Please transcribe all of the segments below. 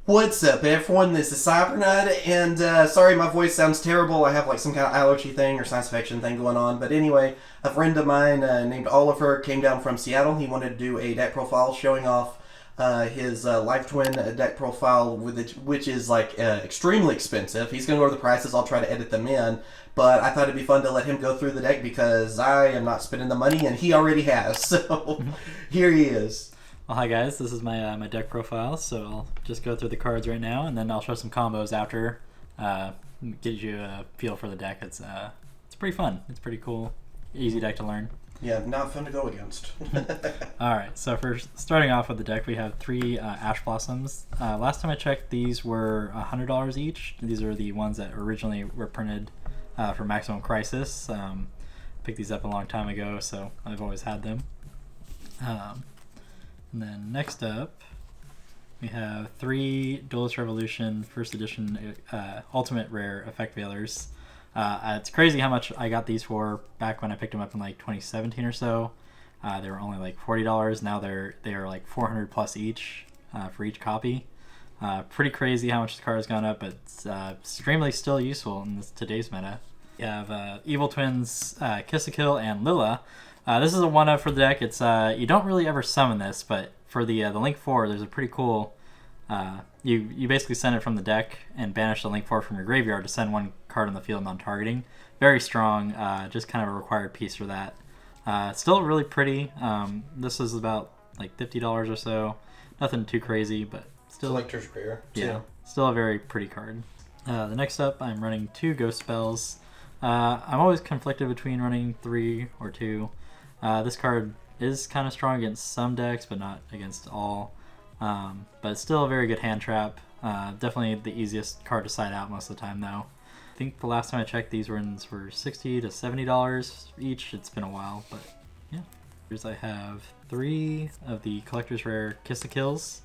What's up, everyone? This is CyberKnight, and sorry my voice sounds terrible. I have like some kind of allergy thing or science fiction thing going on. But anyway, a friend of mine named Oliver came down from Seattle. He wanted to do a deck profile showing off his Life Twin deck profile, which is like extremely expensive. He's going to go over the prices. I'll try to edit them in. But I thought it'd be fun to let him go through the deck because I am not spending the money, and he already has. So here he is. Well, hi guys, this is my deck profile, so I'll just go through the cards right now, and then I'll show some combos after, get you a feel for the deck. It's pretty fun. It's pretty cool, easy deck to learn. Yeah, not fun to go against. Alright, so for starting off with the deck, we have three Ash Blossoms. Last time I checked, these were $100 each. These are the ones that originally were printed for Maximum Crisis. Picked these up a long time ago, so I've always had them. And then next up, we have three Duelist Revolution First Edition Ultimate Rare Effect Veilers. It's crazy how much I got these for back when I picked them up in like 2017 or so. They were only like $40. Now they are like 400 plus each for each copy. Pretty crazy how much the card has gone up, but it's extremely still useful in today's meta. You have Evil Twins, Kiss a Kill, and Lila. This is a one-up for the deck. It's you don't really ever summon this, but for the Link 4, there's a pretty cool... you basically send it from the deck and banish the Link 4 from your graveyard to send one card on the field non-targeting. Very strong, just kind of a required piece for that. Still really pretty. This is about like $50 or so. Nothing too crazy, but still... Collector's rare, too. Yeah, still a very pretty card. The next up, I'm running two Ghost Spells. I'm always conflicted between running 3 or 2. This card is kind of strong against some decks, but not against all. But it's still a very good hand trap. Definitely the easiest card to side out most of the time, though. I think the last time I checked, these ones were $60 to $70 each. It's been a while, but yeah. Here's I have 3 of the Collector's Rare Kiss a Kills.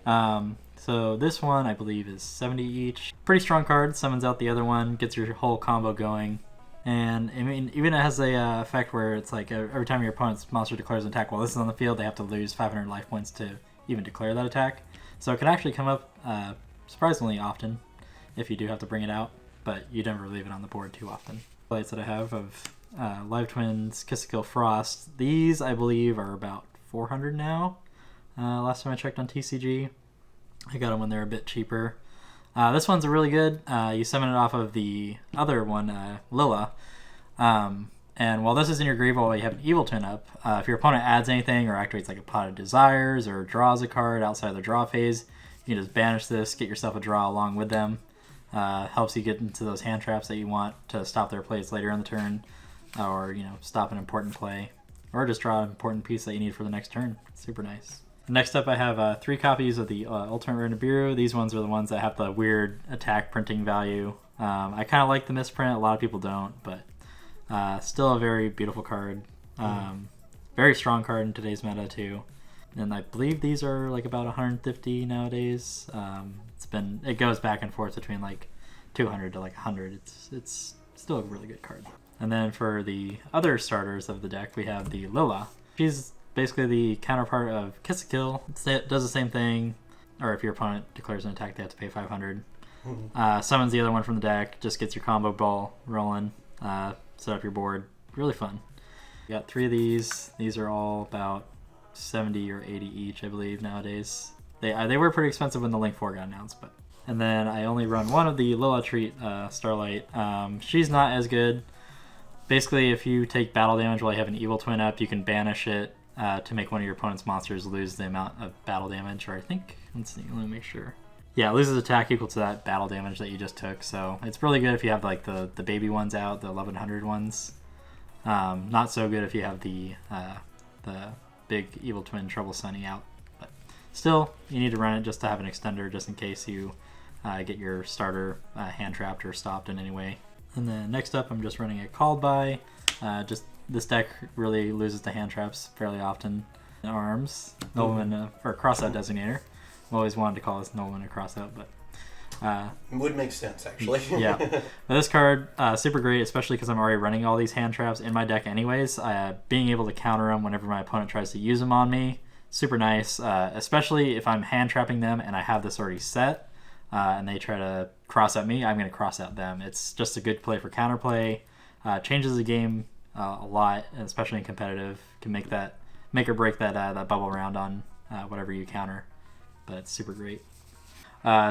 So this one, I believe, is $70 each. Pretty strong card. Summons out the other one, gets your whole combo going. And I mean, even it has a effect where it's like every time your opponent's monster declares an attack while this is on the field, they have to lose 500 life points to even declare that attack. So it can actually come up surprisingly often if you do have to bring it out, but you never leave it on the board too often. Lights that I have of Live Twins, Kiss a Kill, Frost. These, I believe, are about 400 now. Last time I checked on TCG, I got them when they're a bit cheaper. This one's really good. You summon it off of the other one, Lila. And while this is in your grave while you have an Evil Twin up, if your opponent adds anything or activates like a Pot of Desires or draws a card outside of the draw phase, you can just banish this, get yourself a draw along with them. Helps you get into those hand traps that you want to stop their plays later in the turn, or stop an important play, or just draw an important piece that you need for the next turn. Super nice. Next up, I have 3 copies of the Ultimate Rare Nibiru. These ones are the ones that have the weird attack printing value. I kind of like the misprint. A lot of people don't, but still a very beautiful card. Very strong card in today's meta, too. And I believe these are like about 150 nowadays. It goes back and forth between like 200 to like 100. It's still a really good card. And then for the other starters of the deck, we have the Lila. She's basically the counterpart of Kiss a Kill. It does the same thing, or if your opponent declares an attack, they have to pay 500. Summons the other one from the deck, just gets your combo ball rolling, set up your board. Really fun. We got 3 of these. These are all about 70 or 80 each, I believe, nowadays. They were pretty expensive when the Link 4 got announced, but. And then I only run one of the Lila Treat Starlight. She's not as good. Basically, if you take battle damage while you have an Evil Twin up, you can banish it to make one of your opponent's monsters lose the amount of battle damage, or I think, let's see, let me make sure. Yeah, it loses attack equal to that battle damage that you just took, so it's really good if you have like the baby ones out, the 1100 ones. Not so good if you have the big Evil Twin Trouble Sunny out, but still, you need to run it just to have an extender, just in case you get your starter hand trapped or stopped in any way. And then next up, I'm just running a Called By. Just this deck really loses to hand traps fairly often. Arms, Nobleman, or Crossout Designator. I've always wanted to call this Nobleman a Crossout, but it would make sense, actually. Yeah. But this card, super great, especially because I'm already running all these hand traps in my deck anyways. Being able to counter them whenever my opponent tries to use them on me super nice, especially if I'm hand trapping them and I have this already set, and they try to cross out me, I'm going to cross out them. It's just a good play for counterplay. Changes the game a lot, especially in competitive. Can make or break that bubble round on whatever you counter. But it's super great.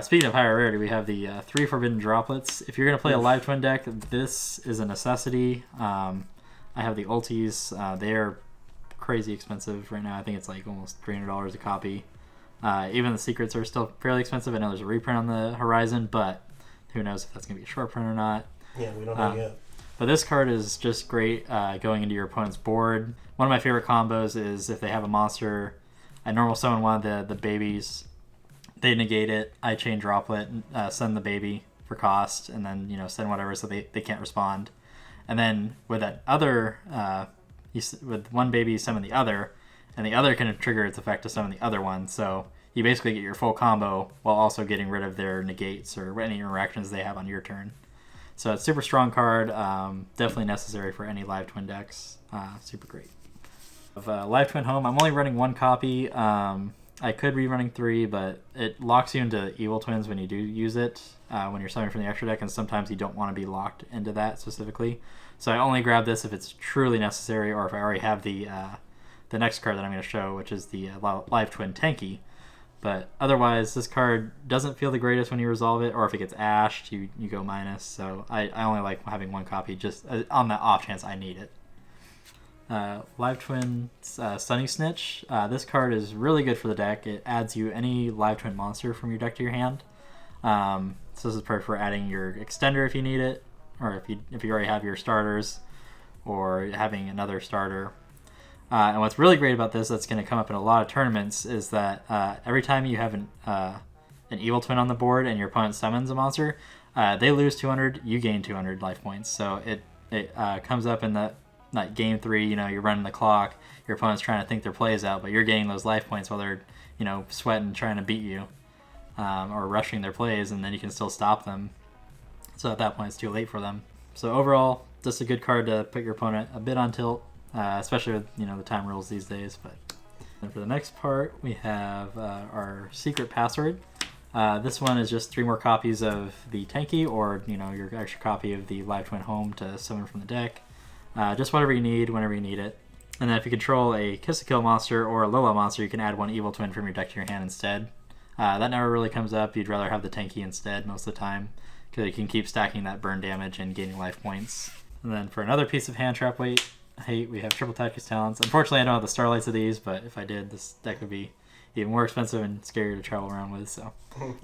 Speaking of higher rarity, we have the 3 Forbidden Droplets. If you're going to play a live twin deck, this is a necessity. I have the ultis. They are crazy expensive right now. I think it's like almost $300 a copy. Even the secrets are still fairly expensive. I know there's a reprint on the horizon, but who knows if that's going to be a short print or not. Yeah, we don't know yet. But this card is just great going into your opponent's board. One of my favorite combos is if they have a monster, I normal summon one of the babies. They negate it. I chain droplet, send the baby for cost, and then send whatever so they can't respond. And then with that other, with one baby, you summon the other, and the other can trigger its effect to summon the other one. So you basically get your full combo while also getting rid of their negates or any interactions they have on your turn. So it's a super strong card. Definitely necessary for any live twin decks. Super great. Of live twin home, I'm only running 1 copy. I could be running 3, but it locks you into evil twins when you do use it, when you're summoning from the extra deck, and sometimes you don't want to be locked into that specifically. So I only grab this if it's truly necessary, or if I already have the next card that I'm going to show, which is the live twin Tanky. But otherwise, this card doesn't feel the greatest when you resolve it, or if it gets ashed, you go minus. So I only like having 1 copy, just on the off chance I need it. Live Twin Sunny Snitch. This card is really good for the deck. It adds you any Live Twin monster from your deck to your hand. So this is perfect for adding your extender if you need it, or if you already have your starters, or having another starter. And what's really great about this, that's going to come up in a lot of tournaments, is that every time you have an evil twin on the board and your opponent summons a monster, they lose 200, you gain 200 life points. So it comes up in the like game 3, you're running the clock, your opponent's trying to think their plays out, but you're getting those life points while they're, sweating, trying to beat you, or rushing their plays, and then you can still stop them. So at that point, it's too late for them. So overall, just a good card to put your opponent a bit on tilt, especially with, the time rules these days. But and for the next part, we have our secret password. This one is just 3 more copies of the Tanky, or, your extra copy of the Live Twin Home to summon from the deck. Just whatever you need, whenever you need it. And then if you control a Kiss-a-Kill monster or a Lila monster, you can add 1 evil twin from your deck to your hand instead. That never really comes up. You'd rather have the Tanky instead most of the time, because you can keep stacking that burn damage and gaining life points. And then for another piece of hand trap hate, we have Triple Tactics Talents. Unfortunately, I don't have the Starlights of these, but if I did, this deck would be even more expensive and scarier to travel around with, so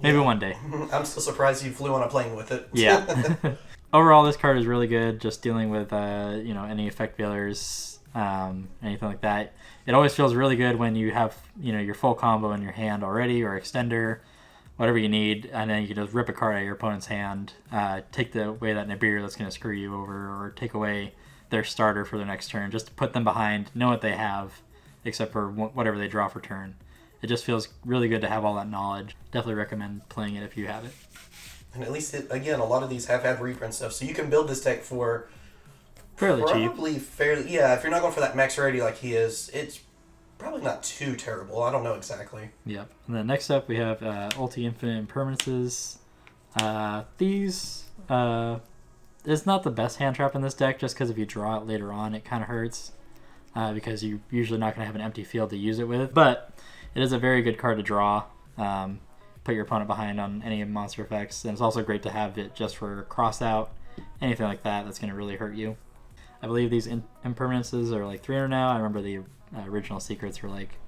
maybe one day. I'm still surprised you flew on a plane with it. Yeah. Overall, this card is really good, just dealing with, any effect failures, anything like that. It always feels really good when you have, your full combo in your hand already, or extender, whatever you need, and then you can just rip a card out of your opponent's hand, take away that Nibiru that's going to screw you over, or take away their starter for their next turn, just to put them behind, know what they have, except for whatever they draw for turn. It just feels really good to have all that knowledge. Definitely recommend playing it if you have it. And at least, again, a lot of these have had reprint stuff, so you can build this deck for fairly cheap. Yeah, if you're not going for that max rarity like he is, it's probably not too terrible. I don't know exactly. Yep. And then next up we have Ulti Infinite Impermanences. These is not the best hand trap in this deck, just because if you draw it later on, it kind of hurts, because you're usually not going to have an empty field to use it with. But it is a very good card to draw. Put your opponent behind on any monster effects, and it's also great to have it just for cross out, anything like that's going to really hurt you. I believe these impermanences are like 300 now. I remember the original secrets were like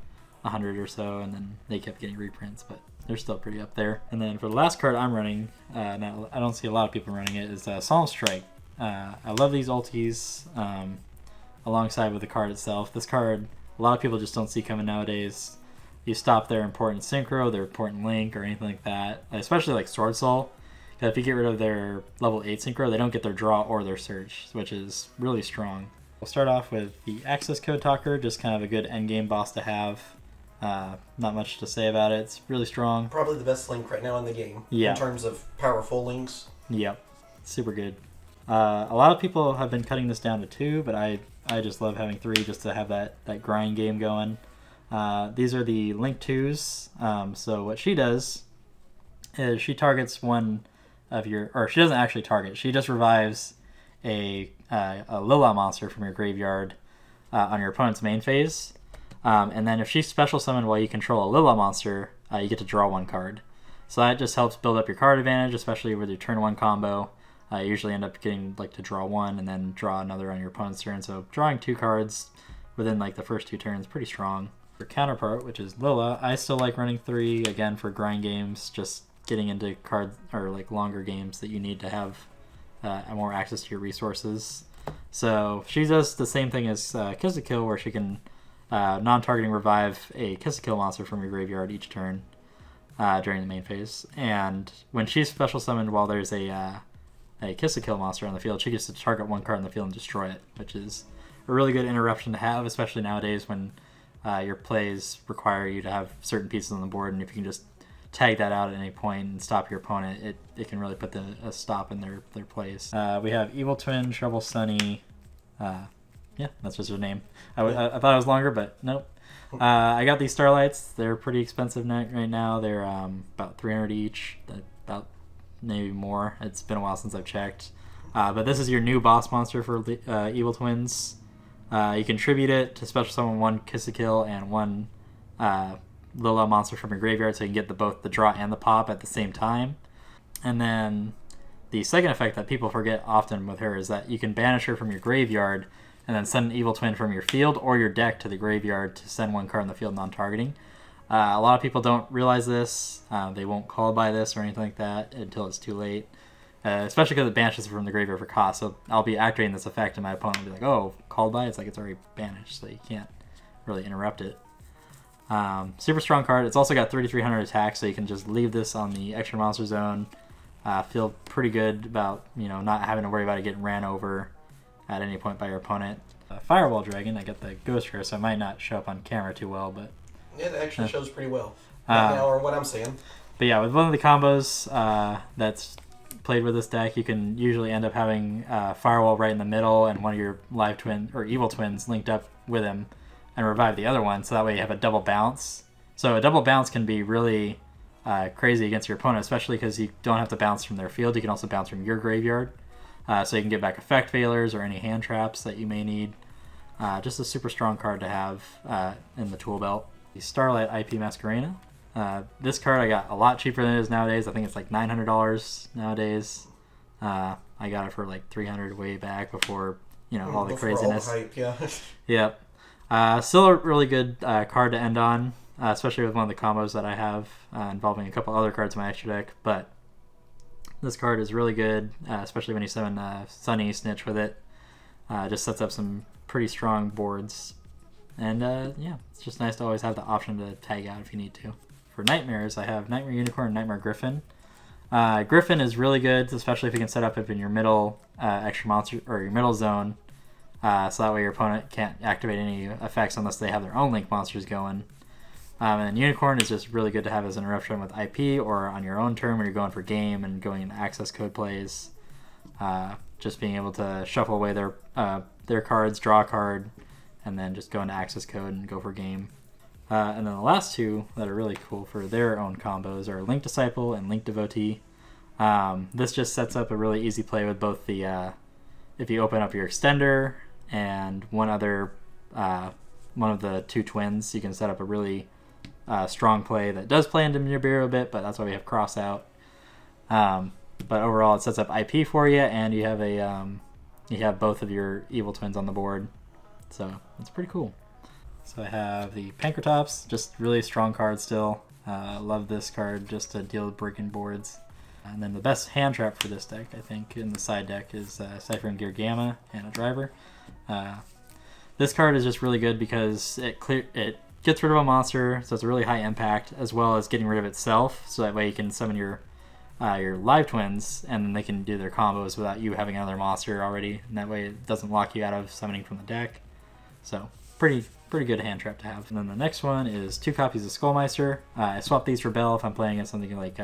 100 or so, and then they kept getting reprints, but they're still pretty up there. And then for the last card I'm running, now I don't see a lot of people running it, is Solemn Strike. I love these ultis alongside with the card itself. This card, a lot of people just don't see coming nowadays. You stop their important synchro, their important link, or anything like that, especially like Sword Soul. Because if you get rid of their level 8 synchro, they don't get their draw or their search, which is really strong. We'll start off with the Access Code Talker, just kind of a good endgame boss to have. Not much to say about it. It's really strong. Probably the best link right now in the game, yeah, in terms of powerful links. Yep, super good. A lot of people have been cutting this down to 2, but I just love having 3 just to have that grind game going. These are the Link 2s. So what she does is she targets one of your... Or she doesn't actually target. She just revives a Lila monster from your graveyard on your opponent's main phase. And then if she's special summoned while you control a Lila monster, you get to draw one card. So that just helps build up your card advantage, especially with your turn 1 combo. You usually end up getting to draw one and then draw another on your opponent's turn. So drawing 2 cards within the first 2 turns, pretty strong. For counterpart, which is Lila, I still like running 3, again, for grind games, just getting into cards or longer games that you need to have more access to your resources. So she does the same thing as Kiss a Kill, where she can non-targeting revive a Kiss a Kill monster from your graveyard each turn during the main phase. And when she's special summoned while there's a Kiss a Kill monster on the field, she gets to target one card in the field and destroy it, which is a really good interruption to have, especially nowadays when your plays require you to have certain pieces on the board, and if you can just tag that out at any point and stop your opponent, it can really put a stop in their plays. We have Evil Twin, Shovel Sunny. Yeah, that's just her name. I thought it was longer, but nope. I got these Starlights. They're pretty expensive right now. They're about 300 each, about maybe more. It's been a while since I've checked. But this is your new boss monster for Evil Twins. You can tribute it to special summon 1 Kiss a Kill and 1 Lila monster from your graveyard, so you can get both the draw and the pop at the same time. And then the second effect that people forget often with her is that you can banish her from your graveyard and then send an Evil Twin from your field or your deck to the graveyard to send 1 card in the field non-targeting. A lot of people don't realize this. They won't call by this or anything like that until it's too late. Especially because it banishes it from the graveyard for cost. So I'll be activating this effect and my opponent will be like, oh, called by? It's it's already banished, so you can't really interrupt it. Super strong card. It's also got 3,300 attack, so you can just leave this on the extra monster zone. Feel pretty good about not having to worry about it getting ran over at any point by your opponent. Firewall Dragon, I got the ghost rare, so it might not show up on camera too well, but it actually shows pretty well right now, or what I'm seeing. But yeah, with one of the combos that's played with this deck, you can usually end up having Firewall right in the middle and one of your live twin or evil twins linked up with him and revive the other one, so that way you have a double bounce. So a double bounce can be really crazy against your opponent, especially because you don't have to bounce from their field. You can also bounce from your graveyard, so you can get back effect failures or any hand traps that you may need. Just a super strong card to have in the tool belt. The Starlight IP Masquerena. This card I got a lot cheaper than it is nowadays. I think it's $900 nowadays. I got it for $300 way back before all the craziness. All the hype, yeah. Yep. Still a really good card to end on, especially with one of the combos that I have involving a couple other cards in my extra deck. But this card is really good, especially when you summon Sunny Snitch with it. Just sets up some pretty strong boards. And yeah, it's just nice to always have the option to tag out if you need to. For Nightmares, I have Nightmare Unicorn and Nightmare Griffin. Griffin is really good, especially if you can set up in your middle extra monster or your middle zone, so that way your opponent can't activate any effects unless they have their own link monsters going. And Unicorn is just really good to have as an interruption with IP or on your own turn when you're going for game and going into access code plays. Just being able to shuffle away their cards, draw a card, and then just go into access code and go for game. And then the last two that are really cool for their own combos are Link Disciple and Link Devotee. This just sets up a really easy play with both the if you open up your extender and one of the two twins, you can set up a really strong play that does play into Nibiru a bit, but that's why we have cross out. But overall, it sets up IP for you, and you have both of your evil twins on the board, so it's pretty cool. So I have the Pankratops, just really strong card still. Love this card just to deal with breaking boards. And then the best hand trap for this deck, I think, in the side deck is Cypher and Gear Gamma and a Driver. This card is just really good because it gets rid of a monster, so it's a really high impact, as well as getting rid of itself, so that way you can summon your live twins, and then they can do their combos without you having another monster already, and that way it doesn't lock you out of summoning from the deck. So pretty good hand trap to have. And then the next one is 2 copies of Skullmeister. I swap these for Bell if I'm playing against something like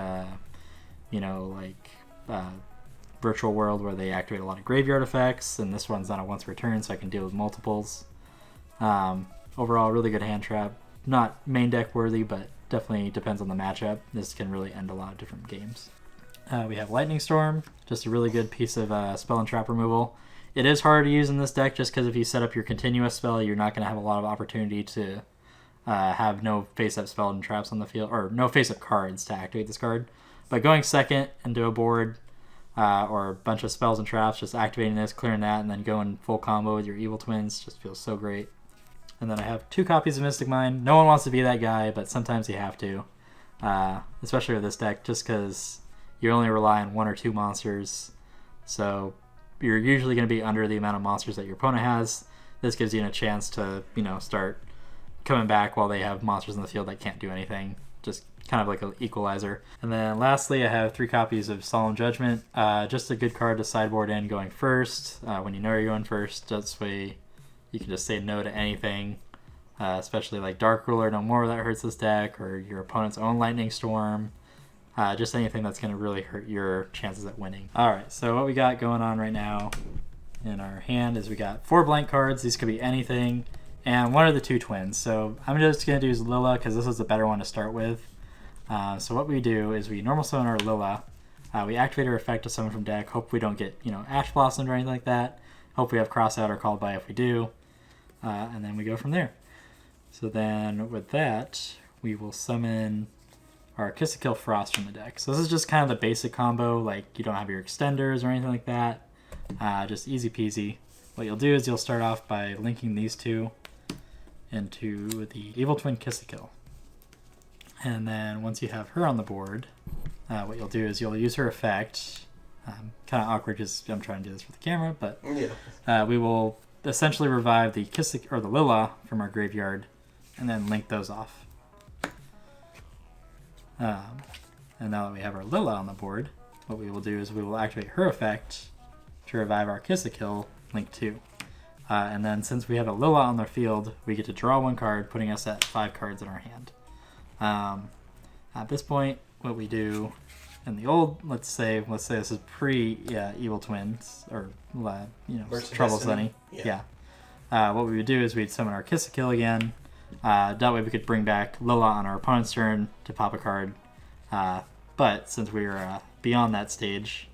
Virtual World, where they activate a lot of graveyard effects, and this one's on a once per turn, so I can deal with multiples. Overall, really good hand trap. not main deck worthy, but definitely depends on the matchup. This can really end a lot of different games. We have Lightning Storm, just a really good piece of spell and trap removal. It is hard to use in this deck just because if you set up your continuous spell, you're not going to have a lot of opportunity to have no face-up spell and traps on the field, or no face-up cards to activate this card. But going second into a board or a bunch of spells and traps, just activating this, clearing that, and then going full combo with your Evil Twins just feels so great. And then I have 2 copies of Mystic Mind. No one wants to be that guy, but sometimes you have to, especially with this deck, just because you only rely on 1 or 2 monsters. So you're usually going to be under the amount of monsters that your opponent has. This gives you a chance to, start coming back while they have monsters in the field that can't do anything. Just kind of like an equalizer. And then lastly, I have 3 copies of Solemn Judgment. Just a good card to sideboard in going first. When you know you're going first, that's way you can just say no to anything. Especially like Dark Ruler No More that hurts this deck, or your opponent's own Lightning Storm. Just anything that's going to really hurt your chances at winning. Alright, so what we got going on right now in our hand is we got 4 blank cards. These could be anything, and 1 of the 2 twins. So I'm just going to do Lilla because this is a better one to start with. So what we do is we normal summon our Lilla. We activate her effect to summon from deck. Hope we don't get Ash Blossomed or anything like that. Hope we have Cross Out or Called By if we do. And then we go from there. So then with that, we will summon our Kiss a Kill Frost from the deck. So this is just kind of the basic combo, like you don't have your extenders or anything like that. Just easy peasy. What you'll do is you'll start off by linking these 2 into the Evil Twin Kiss a Kill. And then once you have her on the board, what you'll do is you'll use her effect. Kind of awkward because I'm trying to do this for the camera, but we will essentially revive the the Lilla from our graveyard and then link those off. And now that we have our Lilla on the board, what we will do is we will activate her effect to revive our Kiss a Kill, link 2. And then since we have a Lilla on the field, we get to draw 1 card, putting us at 5 cards in our hand. At this point, what we do in the old, let's say this is pre Evil Twins, or Trouble Sunny. Yeah. What we would do is we'd summon our Kiss a Kill again. That way we could bring back Lilla on our opponent's turn to pop a card. But since we are beyond that stage,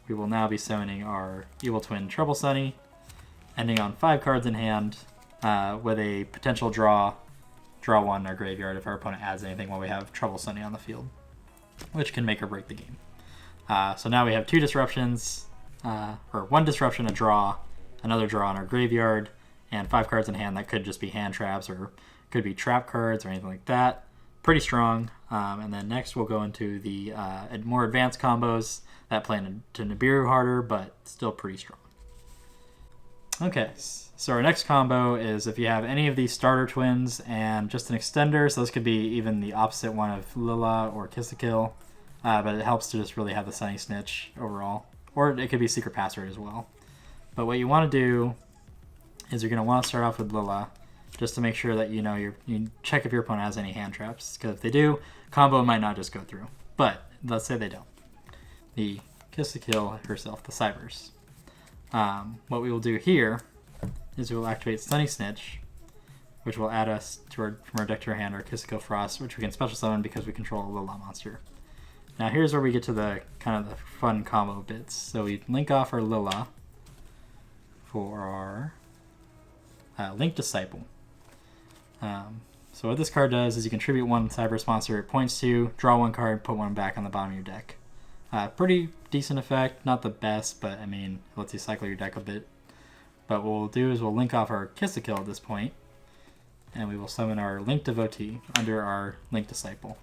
we will now be summoning our Evil Twin Trouble Sunny, ending on 5 cards in hand, with a potential draw 1 in our graveyard if our opponent adds anything while we have Trouble Sunny on the field, which can make or break the game. So now we have 2 disruptions, or 1 disruption, a draw, another draw in our graveyard, and 5 cards in hand that could just be hand traps or could be trap cards or anything like that. Pretty strong. And then next we'll go into the more advanced combos that play into Nibiru harder, but still pretty strong. Okay, so our next combo is if you have any of these starter twins and just an extender, so this could be even the opposite one of Lilla or Kiss a Kill, but it helps to just really have the Sunny Snitch overall. Or it could be Secret Password as well. But what you want to do is you're going to want to start off with Lilla, just to make sure that you check if your opponent has any hand traps, because if they do, combo might not just go through. But let's say they don't. The Kiss a Kill herself, the Cybers. What we will do here is we will activate Sunny Snitch, which will add us from our deck to our hand our Kiss a Kill Frost, which we can special summon because we control a Lilla monster. Now here's where we get to the kind of the fun combo bits. So we link off our Lilla for our Link Disciple. So what this card does is you contribute 1 Cyber monster it points to, draw 1 card, put 1 back on the bottom of your deck. Pretty decent effect, not the best, but I mean, it lets you cycle your deck a bit. But what we'll do is we'll link off our Kiss a Kill at this point, and we will summon our Link Devotee under our Link Disciple.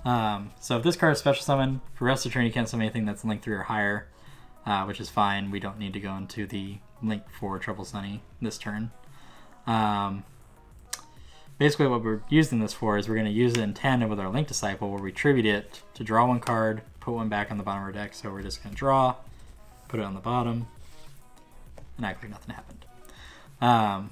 So if this card is special summon, for rest of the turn you can't summon anything that's Link 3 or higher, which is fine. We don't need to go into the Link 4 Trouble Sunny this turn. Basically what we're using this for is we're going to use it in tandem with our Link Disciple, where we tribute it to draw 1 card, put 1 back on the bottom of our deck. So we're just going to draw, put it on the bottom, and act like nothing happened.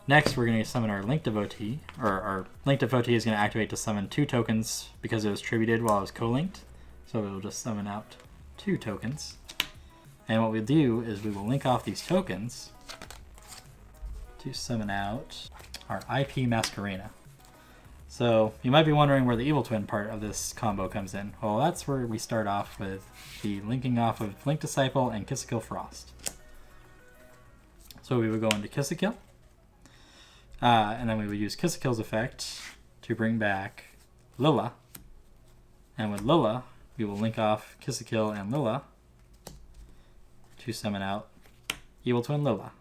Next, we're going to summon our Link Devotee, or our Link Devotee is going to activate to summon 2 tokens because it was tributed while it was co-linked. So we'll just summon out 2 tokens. And what we'll do is we will link off these tokens to summon out our IP Masquerena. So you might be wondering where the Evil Twin part of this combo comes in. Well, that's where we start off with the linking off of Blink Disciple and Kiss a Kill Frost. So we would go into Kiss a Kill, and then we would use Kiss a Kill's effect to bring back Lilla. And with Lilla, we will link off Kiss a Kill and Lilla to summon out Evil Twin Lilla.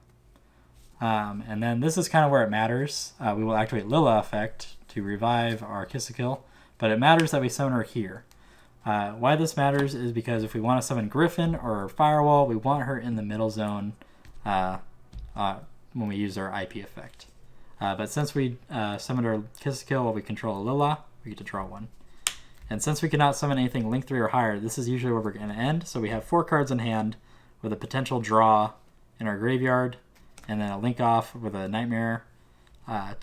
And then this is kind of where it matters. We will activate Lilla effect to revive our Kiss a Kill, but it matters that we summon her here. Why this matters is because if we want to summon Griffin or Firewall, we want her in the middle zone when we use our IP effect. But since we summoned our Kiss a Kill while we control Lilla, we get to draw one. And since we cannot summon anything link 3 or higher, this is usually where we're going to end. So we have 4 cards in hand with a potential draw in our graveyard, and then a link off with a Nightmare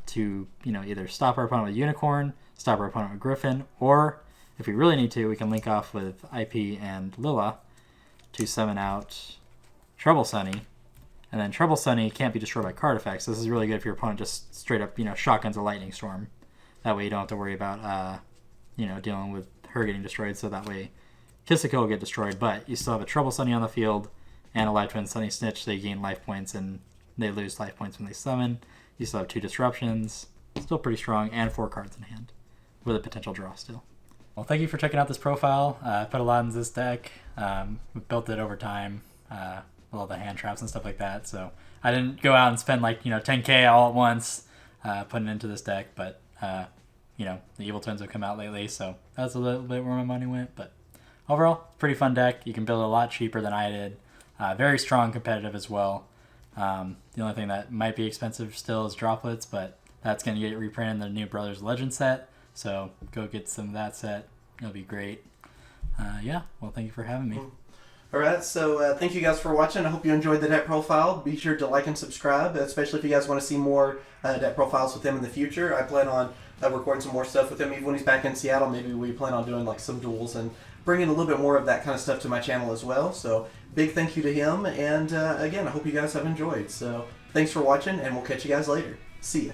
to either stop our opponent with Unicorn, stop our opponent with Griffin, or if we really need to, we can link off with IP and Lilla to summon out Trouble Sunny. And then Trouble Sunny can't be destroyed by card effects. So this is really good if your opponent just straight up shotguns a Lightning Storm. That way you don't have to worry about dealing with her getting destroyed. So that way Kiss a Kill will get destroyed, but you still have a Trouble Sunny on the field and a Live Twin Sunny Snitch. They gain life points and they lose life points when they summon. You still have 2 disruptions, still pretty strong, and 4 cards in hand with a potential draw still. Well, thank you for checking out this profile. I put a lot in this deck. We built it over time with all the hand traps and stuff like that. So I didn't go out and spend 10K all at once putting into this deck, but the Evil Twins have come out lately, so that's a little bit where my money went. But overall, pretty fun deck. You can build it a lot cheaper than I did. Very strong competitive as well. The only thing that might be expensive still is Droplets, but that's going to get reprinted in the new Brothers Legend set. So go get some of that set. It'll be great. Well, thank you for having me. Alright, so thank you guys for watching. I hope you enjoyed the deck profile. Be sure to like and subscribe, especially if you guys want to see more deck profiles with him in the future. I plan on recording some more stuff with him even when he's back in Seattle. Maybe we plan on doing some duels and bringing a little bit more of that kind of stuff to my channel as well. So big thank you to him, and again, I hope you guys have enjoyed. So thanks for watching, and we'll catch you guys later. See ya.